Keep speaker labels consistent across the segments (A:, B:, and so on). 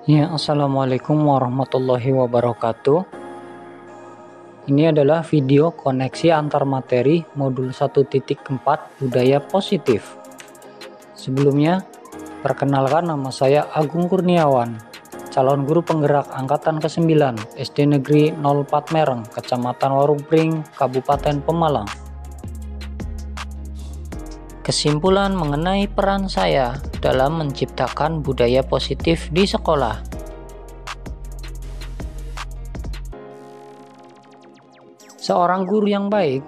A: Ya, Assalamualaikum warahmatullahi wabarakatuh. Ini adalah video koneksi antar materi modul 1.4 budaya positif. Sebelumnya, perkenalkan, nama saya Agung Kurniawan, calon guru penggerak angkatan ke-9 SD Negeri 04 Mereng, Kecamatan Warungpring, Kabupaten Pemalang. Kesimpulan mengenai peran saya dalam menciptakan budaya positif di sekolah. Seorang guru yang baik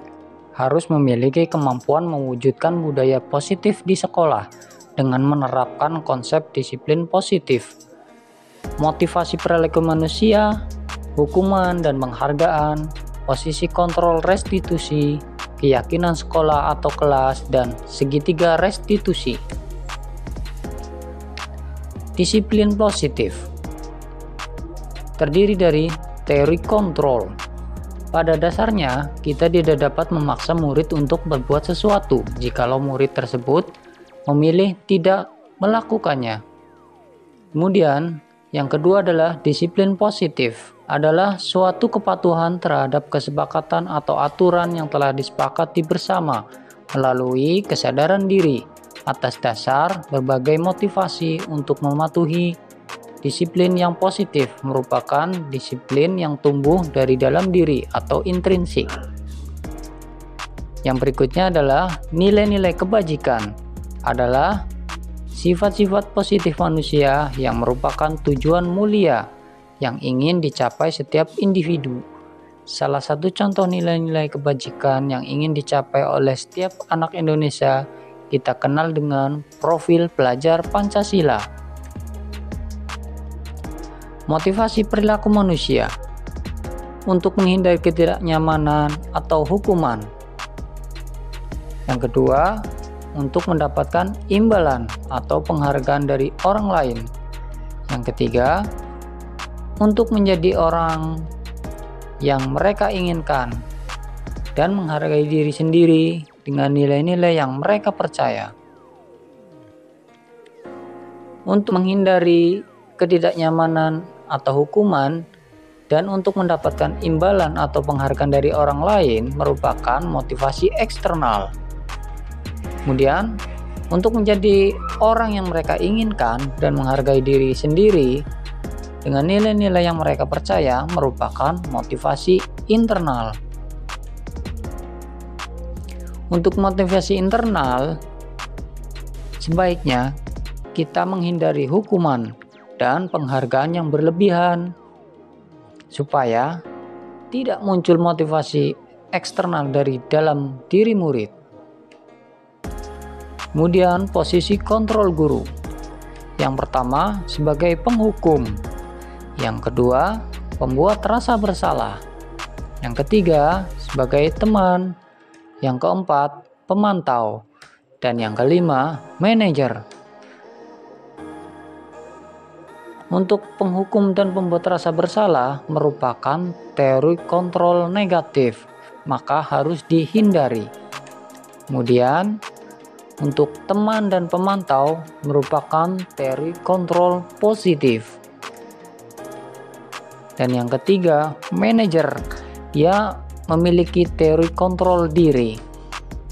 A: harus memiliki kemampuan mewujudkan budaya positif di sekolah dengan menerapkan konsep disiplin positif, motivasi perilaku manusia, hukuman dan penghargaan, posisi kontrol restitusi, keyakinan sekolah atau kelas, dan segitiga restitusi. Disiplin positif terdiri dari teori kontrol. Pada dasarnya, kita tidak dapat memaksa murid untuk berbuat sesuatu jikalau murid tersebut memilih tidak melakukannya. Kemudian, yang kedua adalah disiplin positif, adalah suatu kepatuhan terhadap kesepakatan atau aturan yang telah disepakati bersama melalui kesadaran diri atas dasar berbagai motivasi untuk mematuhi. Disiplin yang positif merupakan disiplin yang tumbuh dari dalam diri atau intrinsik. Yang berikutnya adalah nilai-nilai kebajikan, adalah sifat-sifat positif manusia yang merupakan tujuan mulia yang ingin dicapai setiap individu. Salah satu contoh nilai-nilai kebajikan yang ingin dicapai oleh setiap anak Indonesia kita kenal dengan profil pelajar Pancasila. Motivasi perilaku manusia untuk menghindari ketidaknyamanan atau hukuman. Yang kedua, untuk mendapatkan imbalan atau penghargaan dari orang lain. Yang ketiga, untuk menjadi orang yang mereka inginkan dan menghargai diri sendiri dengan nilai-nilai yang mereka percaya. Untuk menghindari ketidaknyamanan atau hukuman dan untuk mendapatkan imbalan atau penghargaan dari orang lain merupakan motivasi eksternal. Kemudian, untuk menjadi orang yang mereka inginkan dan menghargai diri sendiri dengan nilai-nilai yang mereka percaya merupakan motivasi internal. Untuk motivasi internal, sebaiknya kita menghindari hukuman dan penghargaan yang berlebihan supaya tidak muncul motivasi eksternal dari dalam diri murid. Kemudian posisi kontrol guru. Yang pertama sebagai penghukum, yang kedua pembuat rasa bersalah, yang ketiga sebagai teman, yang keempat pemantau, dan yang kelima manajer. Untuk penghukum dan pembuat rasa bersalah merupakan teori kontrol negatif, maka harus dihindari. Kemudian untuk teman dan pemantau merupakan teori kontrol positif. Dan yang ketiga, manajer. Dia memiliki teori kontrol diri.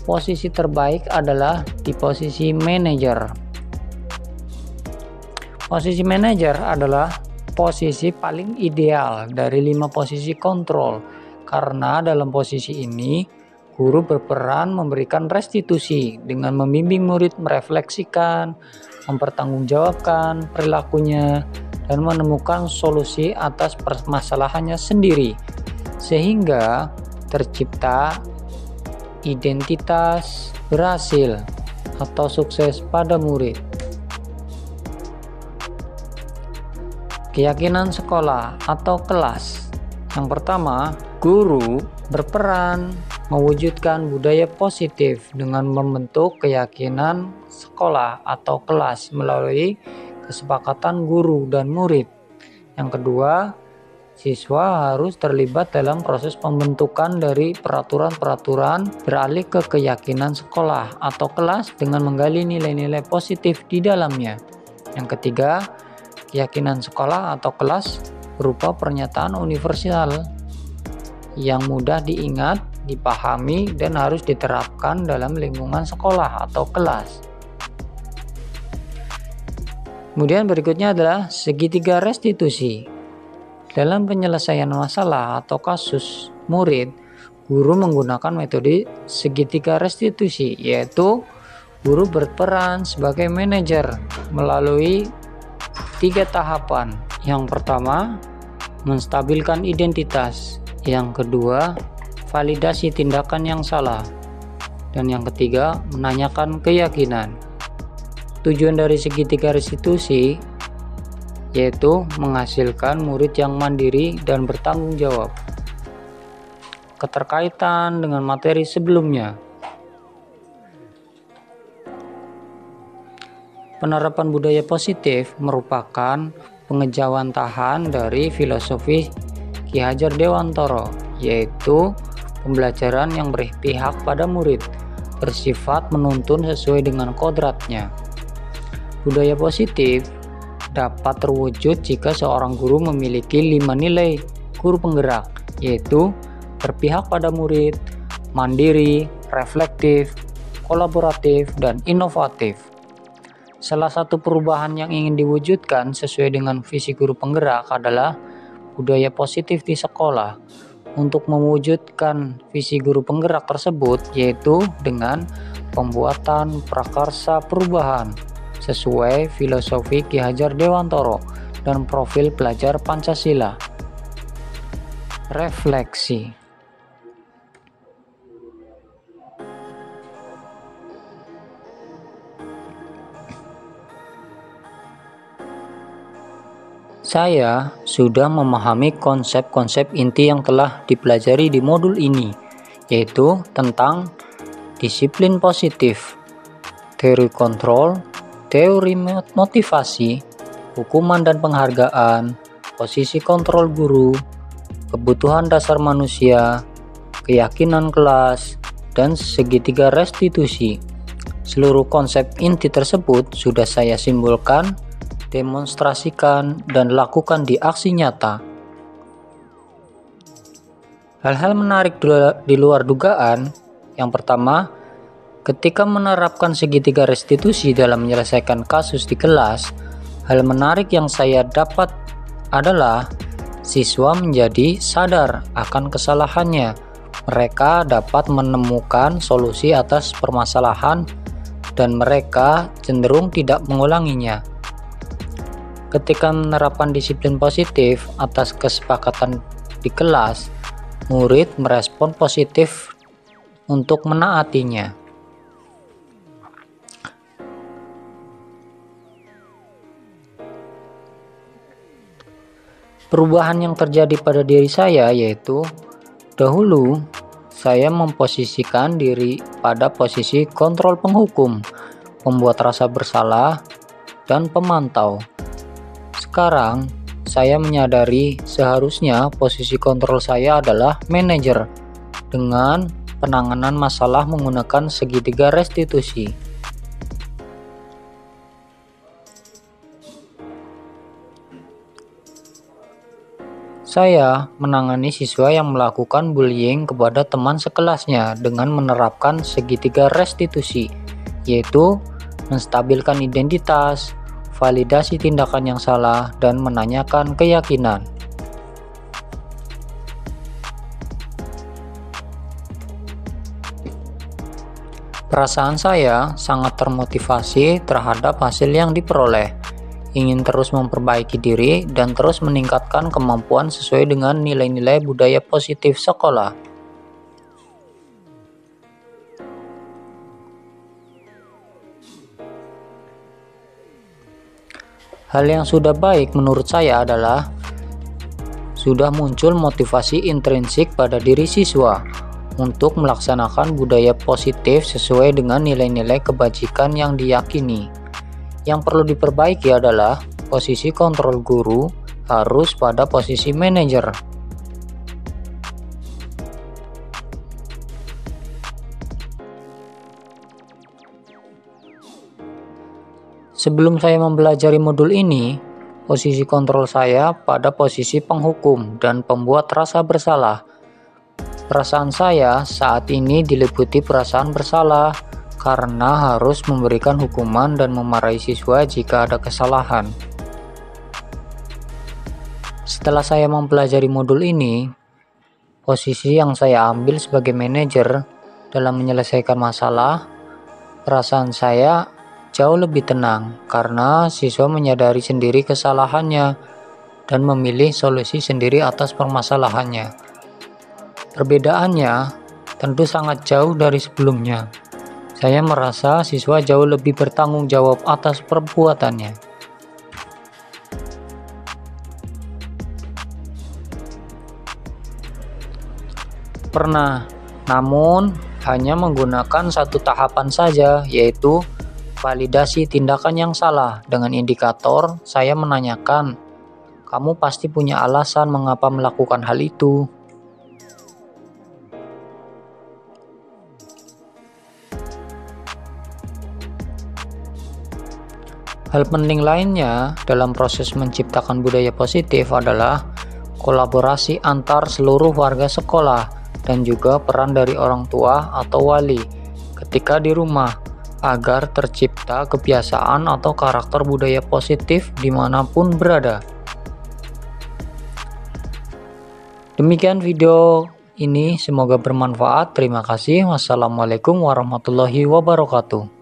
A: Posisi terbaik adalah di posisi manajer. Posisi manajer adalah posisi paling ideal dari 5 posisi kontrol, karena dalam posisi ini guru berperan memberikan restitusi dengan membimbing murid merefleksikan, mempertanggungjawabkan perilakunya, dan menemukan solusi atas permasalahannya sendiri, sehingga tercipta identitas berhasil atau sukses pada murid. Keyakinan sekolah atau kelas. Yang pertama, guru berperan mewujudkan budaya positif dengan membentuk keyakinan sekolah atau kelas melalui kesepakatan guru dan murid. Yang kedua, siswa harus terlibat dalam proses pembentukan dari peraturan-peraturan beralih ke keyakinan sekolah atau kelas dengan menggali nilai-nilai positif di dalamnya. Yang ketiga, Keyakinan sekolah atau kelas berupa pernyataan universal yang mudah diingat, dipahami, dan harus diterapkan dalam lingkungan sekolah atau kelas. Kemudian berikutnya adalah segitiga restitusi. Dalam penyelesaian masalah atau kasus murid, guru menggunakan metode segitiga restitusi, yaitu guru berperan sebagai manajer melalui 3 tahapan. Yang pertama, menstabilkan identitas. Yang kedua, validasi tindakan yang salah. Dan yang ketiga, menanyakan keyakinan. Tujuan dari segitiga restitusi yaitu menghasilkan murid yang mandiri dan bertanggung jawab. Keterkaitan dengan materi sebelumnya. Penerapan budaya positif merupakan pengejawantahan dari filosofi Ki Hajar Dewantara, yaitu pembelajaran yang berpihak pada murid, bersifat menuntun sesuai dengan kodratnya. Budaya positif dapat terwujud jika seorang guru memiliki 5 nilai guru penggerak, yaitu berpihak pada murid, mandiri, reflektif, kolaboratif, dan inovatif. Salah satu perubahan yang ingin diwujudkan sesuai dengan visi guru penggerak adalah budaya positif di sekolah. Untuk mewujudkan visi guru penggerak tersebut, yaitu dengan pembuatan prakarsa perubahan sesuai filosofi Ki Hajar Dewantara dan profil pelajar Pancasila. Refleksi. Saya sudah memahami konsep-konsep inti yang telah dipelajari di modul ini, yaitu tentang disiplin positif, teori kontrol, teori motivasi, hukuman dan penghargaan, posisi kontrol guru, kebutuhan dasar manusia, keyakinan kelas, dan segitiga restitusi. Seluruh konsep inti tersebut sudah saya simpulkan, demonstrasikan, dan lakukan di aksi nyata. Hal-hal menarik di luar dugaan. Yang pertama, ketika menerapkan segitiga restitusi dalam menyelesaikan kasus di kelas, hal menarik yang saya dapat adalah siswa menjadi sadar akan kesalahannya. Mereka dapat menemukan solusi atas permasalahan dan mereka cenderung tidak mengulanginya. Ketika menerapkan disiplin positif atas kesepakatan di kelas, murid merespon positif untuk menaatinya. Perubahan yang terjadi pada diri saya yaitu dahulu saya memposisikan diri pada posisi kontrol penghukum, pembuat rasa bersalah, dan pemantau. Sekarang saya menyadari seharusnya posisi kontrol saya adalah manajer dengan penanganan masalah menggunakan segitiga restitusi. Saya menangani siswa yang melakukan bullying kepada teman sekelasnya dengan menerapkan segitiga restitusi, yaitu menstabilkan identitas, validasi tindakan yang salah, dan menanyakan keyakinan. Perasaan saya sangat termotivasi terhadap hasil yang diperoleh. Ingin terus memperbaiki diri dan terus meningkatkan kemampuan sesuai dengan nilai-nilai budaya positif sekolah. Hal yang sudah baik menurut saya adalah sudah muncul motivasi intrinsik pada diri siswa untuk melaksanakan budaya positif sesuai dengan nilai-nilai kebajikan yang diyakini. Yang perlu diperbaiki adalah posisi kontrol guru harus pada posisi manajer. Sebelum saya mempelajari modul ini, Posisi kontrol saya pada posisi penghukum dan pembuat rasa bersalah. Perasaan saya saat ini diliputi perasaan bersalah karena harus memberikan hukuman dan memarahi siswa jika ada kesalahan. Setelah saya mempelajari modul ini, posisi yang saya ambil sebagai manajer dalam menyelesaikan masalah, perasaan saya jauh lebih tenang karena siswa menyadari sendiri kesalahannya dan memilih solusi sendiri atas permasalahannya. Perbedaannya tentu sangat jauh dari sebelumnya. Saya merasa siswa jauh lebih bertanggung jawab atas perbuatannya. Pernah, namun hanya menggunakan satu tahapan saja, yaitu validasi tindakan yang salah. Dengan indikator, saya menanyakan, "Kamu pasti punya alasan mengapa melakukan hal itu." Hal penting lainnya dalam proses menciptakan budaya positif adalah kolaborasi antar seluruh warga sekolah dan juga peran dari orang tua atau wali ketika di rumah agar tercipta kebiasaan atau karakter budaya positif dimanapun berada. Demikian video ini, semoga bermanfaat. Terima kasih. Wassalamualaikum warahmatullahi wabarakatuh.